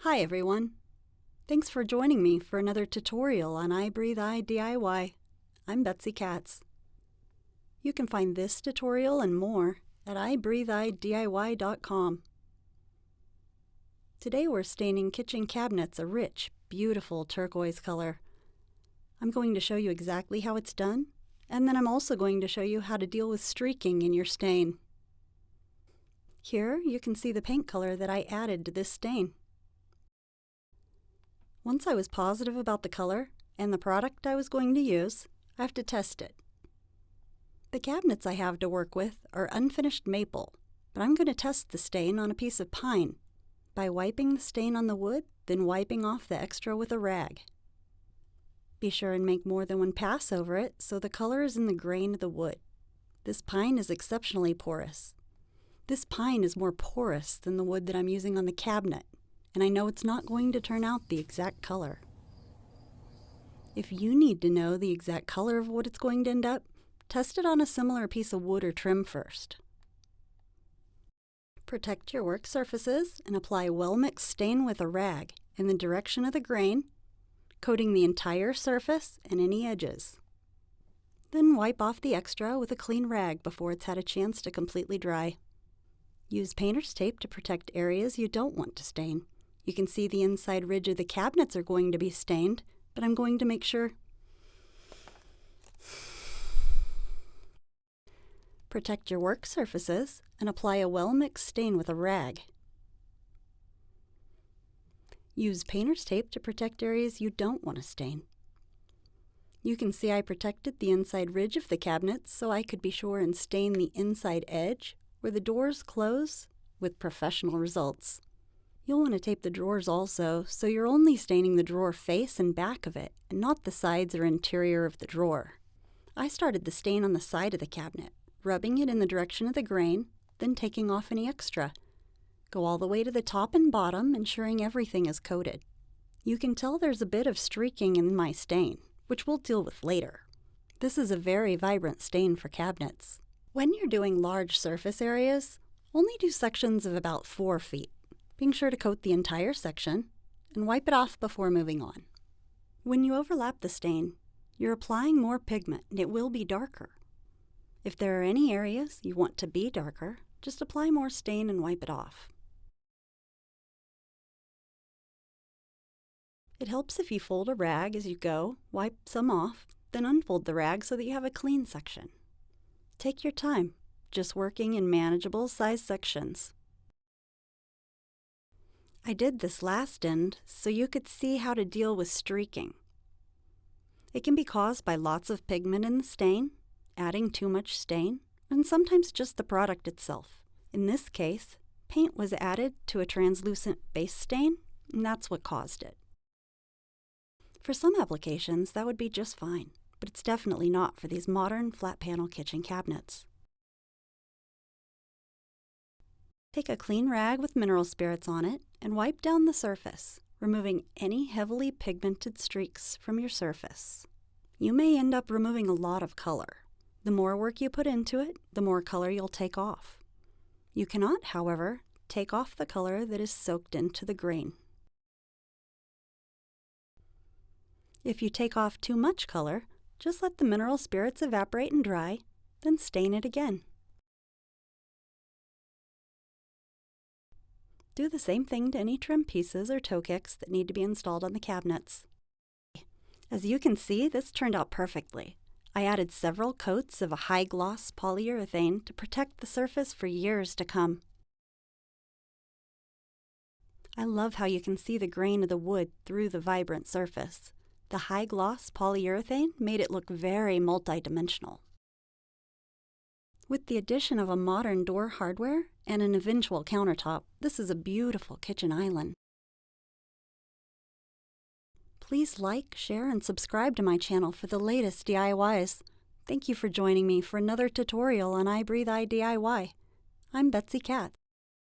Hi everyone! Thanks for joining me for another tutorial on I Breathe I DIY. I'm Betsy Katz. You can find this tutorial and more at ibreatheidiy.com. Today we're staining kitchen cabinets a rich, beautiful turquoise color. I'm going to show you exactly how it's done, and then I'm also going to show you how to deal with streaking in your stain. Here you can see the paint color that I added to this stain. Once I was positive about the color and the product I was going to use, I have to test it. The cabinets I have to work with are unfinished maple, but I'm going to test the stain on a piece of pine by wiping the stain on the wood, then wiping off the extra with a rag. Be sure and make more than one pass over it so the color is in the grain of the wood. This pine is exceptionally porous. This pine is more porous than the wood that I'm using on the cabinet, and I know it's not going to turn out the exact color. If you need to know the exact color of what it's going to end up, test it on a similar piece of wood or trim first. Protect your work surfaces and apply well-mixed stain with a rag in the direction of the grain, coating the entire surface and any edges. Then wipe off the extra with a clean rag before it's had a chance to completely dry. Use painter's tape to protect areas you don't want to stain. You can see the inside ridge of the cabinets are going to be stained, but I'm going to make sure. Protect your work surfaces and apply a well-mixed stain with a rag. Use painter's tape to protect areas you don't want to stain. You can see I protected the inside ridge of the cabinets so I could be sure and stain the inside edge where the doors close with professional results. You'll want to tape the drawers also, so you're only staining the drawer face and back of it, and not the sides or interior of the drawer. I started the stain on the side of the cabinet, rubbing it in the direction of the grain, then taking off any extra. Go all the way to the top and bottom, ensuring everything is coated. You can tell there's a bit of streaking in my stain, which we'll deal with later. This is a very vibrant stain for cabinets. When you're doing large surface areas, only do sections of about 4 feet. Being sure to coat the entire section and wipe it off before moving on. When you overlap the stain, you're applying more pigment and it will be darker. If there are any areas you want to be darker, just apply more stain and wipe it off. It helps if you fold a rag as you go, wipe some off, then unfold the rag so that you have a clean section. Take your time, just working in manageable size sections. I did this last end so you could see how to deal with streaking. It can be caused by lots of pigment in the stain, adding too much stain, and sometimes just the product itself. In this case, paint was added to a translucent base stain, and that's what caused it. For some applications, that would be just fine, but it's definitely not for these modern flat panel kitchen cabinets. Take a clean rag with mineral spirits on it and wipe down the surface, removing any heavily pigmented streaks from your surface. You may end up removing a lot of color. The more work you put into it, the more color you'll take off. You cannot, however, take off the color that is soaked into the grain. If you take off too much color, just let the mineral spirits evaporate and dry, then stain it again. Do the same thing to any trim pieces or toe kicks that need to be installed on the cabinets. As you can see, this turned out perfectly. I added several coats of a high-gloss polyurethane to protect the surface for years to come. I love how you can see the grain of the wood through the vibrant surface. The high-gloss polyurethane made it look very multi-dimensional. With the addition of a modern door hardware and an eventual countertop, this is a beautiful kitchen island. Please like, share, and subscribe to my channel for the latest DIYs. Thank you for joining me for another tutorial on I Breathe I DIY. I'm Betsy Katz.